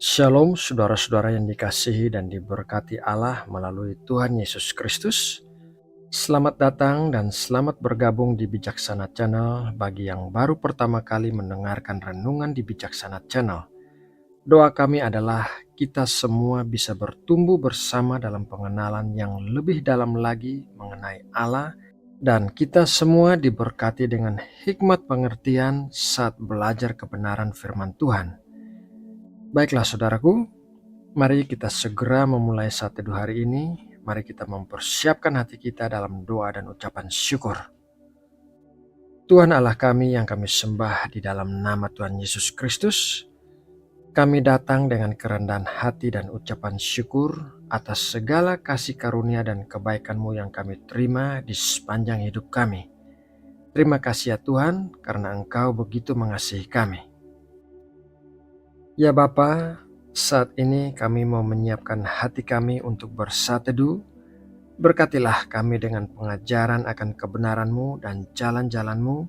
Shalom saudara-saudara yang dikasihi dan diberkati Allah melalui Tuhan Yesus Kristus. Selamat datang dan selamat bergabung di Bijaksana Channel bagi yang baru pertama kali mendengarkan renungan di Bijaksana Channel. Doa kami adalah kita semua bisa bertumbuh bersama dalam pengenalan yang lebih dalam lagi mengenai Allah dan kita semua diberkati dengan hikmat pengertian saat belajar kebenaran firman Tuhan. Baiklah saudaraku, mari kita segera memulai saat teduh hari ini. Mari kita mempersiapkan hati kita dalam doa dan ucapan syukur. Tuhan Allah kami yang kami sembah di dalam nama Tuhan Yesus Kristus, kami datang dengan kerendahan hati dan ucapan syukur atas segala kasih karunia dan kebaikan-Mu yang kami terima di sepanjang hidup kami. Terima kasih ya Tuhan, karena Engkau begitu mengasihi kami. Ya Bapa, saat ini kami mau menyiapkan hati kami untuk bersatu teduh. Berkatilah kami dengan pengajaran akan kebenaran-Mu dan jalan-jalan-Mu.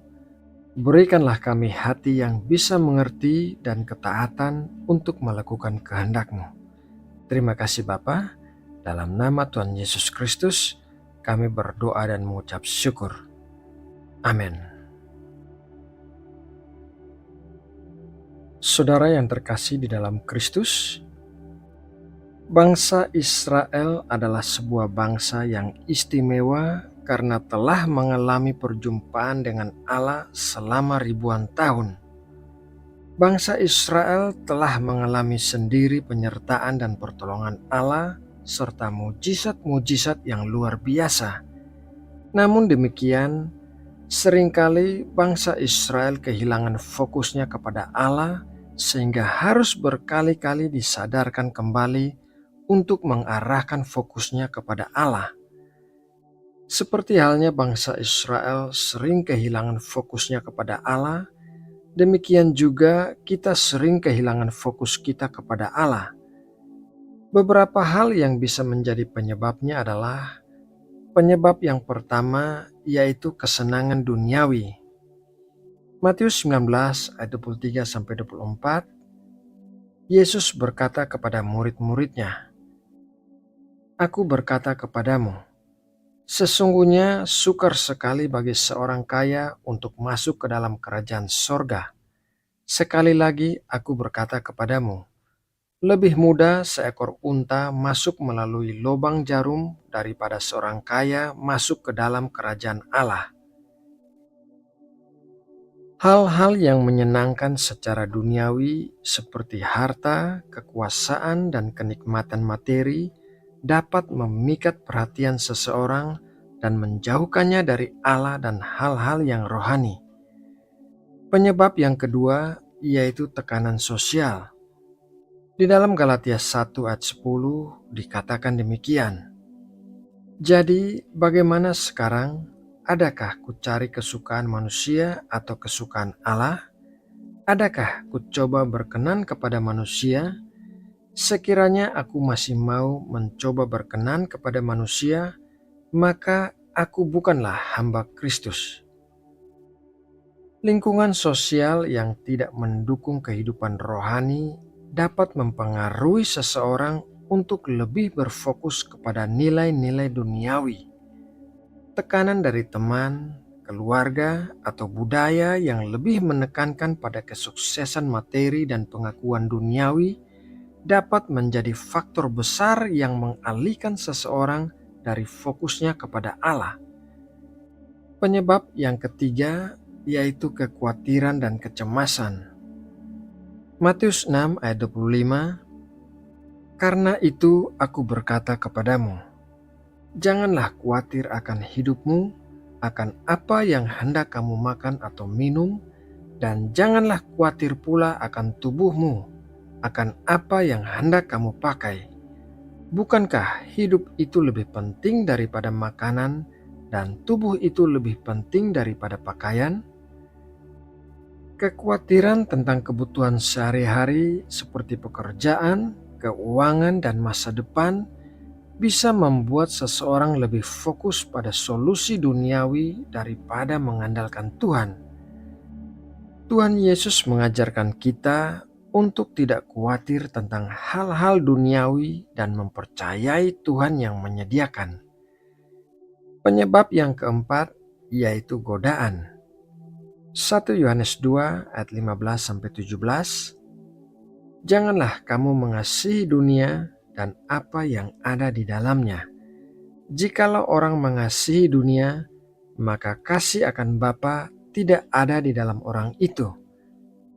Berikanlah kami hati yang bisa mengerti dan ketaatan untuk melakukan kehendak-Mu. Terima kasih Bapa. Dalam nama Tuhan Yesus Kristus, kami berdoa dan mengucap syukur. Amin. Saudara yang terkasih di dalam Kristus, bangsa Israel adalah sebuah bangsa yang istimewa karena telah mengalami perjumpaan dengan Allah selama ribuan tahun. Bangsa Israel telah mengalami sendiri penyertaan dan pertolongan Allah serta mujizat-mujizat yang luar biasa. Namun demikian, seringkali bangsa Israel kehilangan fokusnya kepada Allah sehingga harus berkali-kali disadarkan kembali untuk mengarahkan fokusnya kepada Allah. Seperti halnya bangsa Israel sering kehilangan fokusnya kepada Allah, demikian juga kita sering kehilangan fokus kita kepada Allah. Beberapa hal yang bisa menjadi penyebabnya adalah penyebab yang pertama yaitu kesenangan duniawi. Matius 19 ayat 23-24, Yesus berkata kepada murid-muridnya, "Aku berkata kepadamu, sesungguhnya sukar sekali bagi seorang kaya untuk masuk ke dalam kerajaan sorga. Sekali lagi aku berkata kepadamu, lebih mudah seekor unta masuk melalui lubang jarum daripada seorang kaya masuk ke dalam kerajaan Allah." Hal-hal yang menyenangkan secara duniawi seperti harta, kekuasaan, dan kenikmatan materi dapat memikat perhatian seseorang dan menjauhkannya dari Allah dan hal-hal yang rohani. Penyebab yang kedua yaitu tekanan sosial. Di dalam Galatia 1 ayat 10 dikatakan demikian, "Jadi bagaimana sekarang? Adakah ku cari kesukaan manusia atau kesukaan Allah? Adakah ku coba berkenan kepada manusia? Sekiranya aku masih mau mencoba berkenan kepada manusia, maka aku bukanlah hamba Kristus." Lingkungan sosial yang tidak mendukung kehidupan rohani dapat mempengaruhi seseorang untuk lebih berfokus kepada nilai-nilai duniawi. Tekanan dari teman, keluarga, atau budaya yang lebih menekankan pada kesuksesan materi dan pengakuan duniawi dapat menjadi faktor besar yang mengalihkan seseorang dari fokusnya kepada Allah. Penyebab yang ketiga yaitu kekhawatiran dan kecemasan. Matius 6 ayat 25, "Karena itu aku berkata kepadamu, janganlah khawatir akan hidupmu, akan apa yang hendak kamu makan atau minum, dan janganlah khawatir pula akan tubuhmu, akan apa yang hendak kamu pakai. Bukankah hidup itu lebih penting daripada makanan, dan tubuh itu lebih penting daripada pakaian?" Kekhawatiran tentang kebutuhan sehari-hari seperti pekerjaan, keuangan, dan masa depan bisa membuat seseorang lebih fokus pada solusi duniawi daripada mengandalkan Tuhan. Tuhan Yesus mengajarkan kita untuk tidak khawatir tentang hal-hal duniawi dan mempercayai Tuhan yang menyediakan. Penyebab yang keempat yaitu godaan. 1 Yohanes 2 ayat 15-17. Janganlah kamu mengasihi dunia dan apa yang ada di dalamnya. Jikalau orang mengasihi dunia, maka kasih akan Bapa tidak ada di dalam orang itu.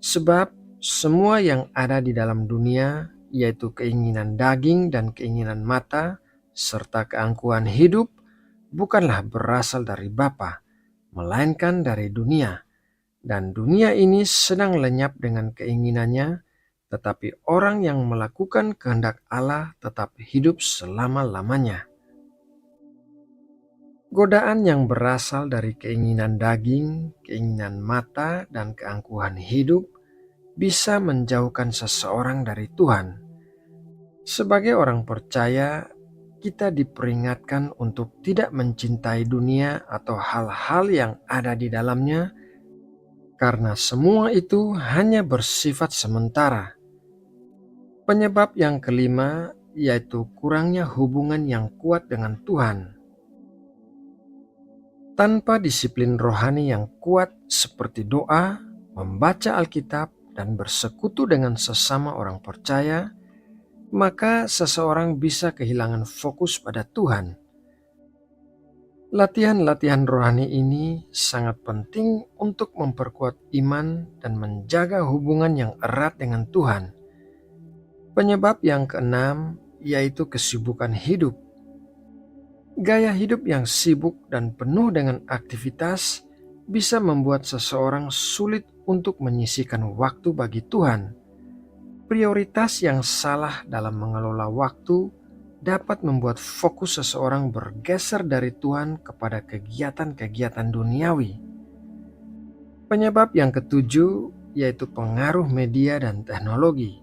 Sebab semua yang ada di dalam dunia, yaitu keinginan daging dan keinginan mata, serta keangkuhan hidup, bukanlah berasal dari Bapa, melainkan dari dunia. Dan dunia ini sedang lenyap dengan keinginannya, tetapi orang yang melakukan kehendak Allah tetap hidup selama-lamanya. Godaan yang berasal dari keinginan daging, keinginan mata, dan keangkuhan hidup bisa menjauhkan seseorang dari Tuhan. Sebagai orang percaya, kita diperingatkan untuk tidak mencintai dunia atau hal-hal yang ada di dalamnya, karena semua itu hanya bersifat sementara. Penyebab yang kelima yaitu kurangnya hubungan yang kuat dengan Tuhan. Tanpa disiplin rohani yang kuat seperti doa, membaca Alkitab, dan bersekutu dengan sesama orang percaya, maka seseorang bisa kehilangan fokus pada Tuhan. Latihan-latihan rohani ini sangat penting untuk memperkuat iman dan menjaga hubungan yang erat dengan Tuhan. Penyebab yang keenam yaitu kesibukan hidup. Gaya hidup yang sibuk dan penuh dengan aktivitas bisa membuat seseorang sulit untuk menyisihkan waktu bagi Tuhan. Prioritas yang salah dalam mengelola waktu dapat membuat fokus seseorang bergeser dari Tuhan kepada kegiatan-kegiatan duniawi. Penyebab yang ketujuh yaitu pengaruh media dan teknologi.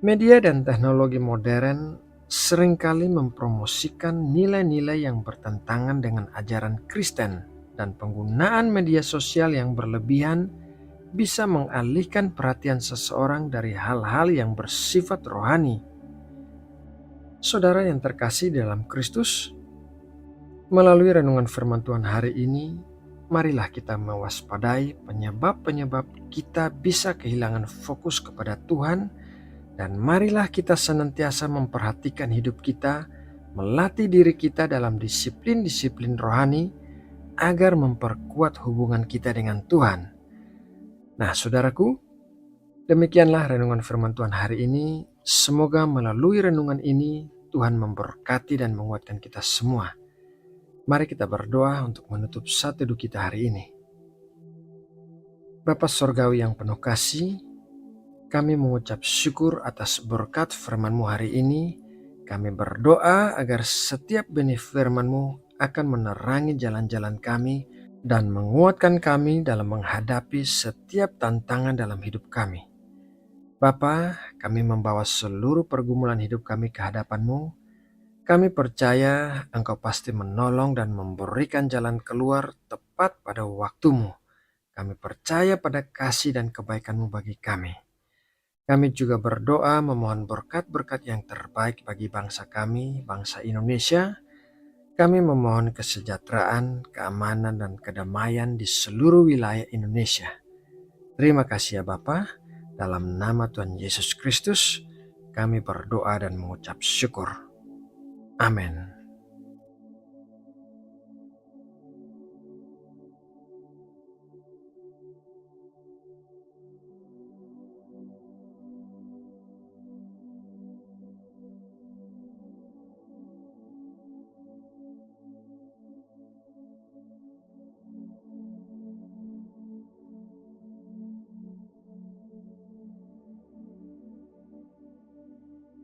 Media dan teknologi modern seringkali mempromosikan nilai-nilai yang bertentangan dengan ajaran Kristen, dan penggunaan media sosial yang berlebihan bisa mengalihkan perhatian seseorang dari hal-hal yang bersifat rohani. Saudara yang terkasih dalam Kristus, melalui renungan firman Tuhan hari ini, marilah kita mewaspadai penyebab-penyebab kita bisa kehilangan fokus kepada Tuhan. Dan marilah kita senantiasa memperhatikan hidup kita, melatih diri kita dalam disiplin-disiplin rohani agar memperkuat hubungan kita dengan Tuhan. Nah, saudaraku, demikianlah renungan firman Tuhan hari ini. Semoga melalui renungan ini Tuhan memberkati dan menguatkan kita semua. Mari kita berdoa untuk menutup satu teduh kita hari ini. Bapa Sorgawi yang penuh kasih, kami mengucap syukur atas berkat firman-Mu hari ini. Kami berdoa agar setiap benih firman-Mu akan menerangi jalan-jalan kami dan menguatkan kami dalam menghadapi setiap tantangan dalam hidup kami. Bapa, kami membawa seluruh pergumulan hidup kami ke hadapan-Mu. Kami percaya Engkau pasti menolong dan memberikan jalan keluar tepat pada waktu-Mu. Kami percaya pada kasih dan kebaikan-Mu bagi kami. Kami juga berdoa memohon berkat-berkat yang terbaik bagi bangsa kami, bangsa Indonesia. Kami memohon kesejahteraan, keamanan, dan kedamaian di seluruh wilayah Indonesia. Terima kasih ya Bapa. Dalam nama Tuhan Yesus Kristus, kami berdoa dan mengucap syukur. Amin.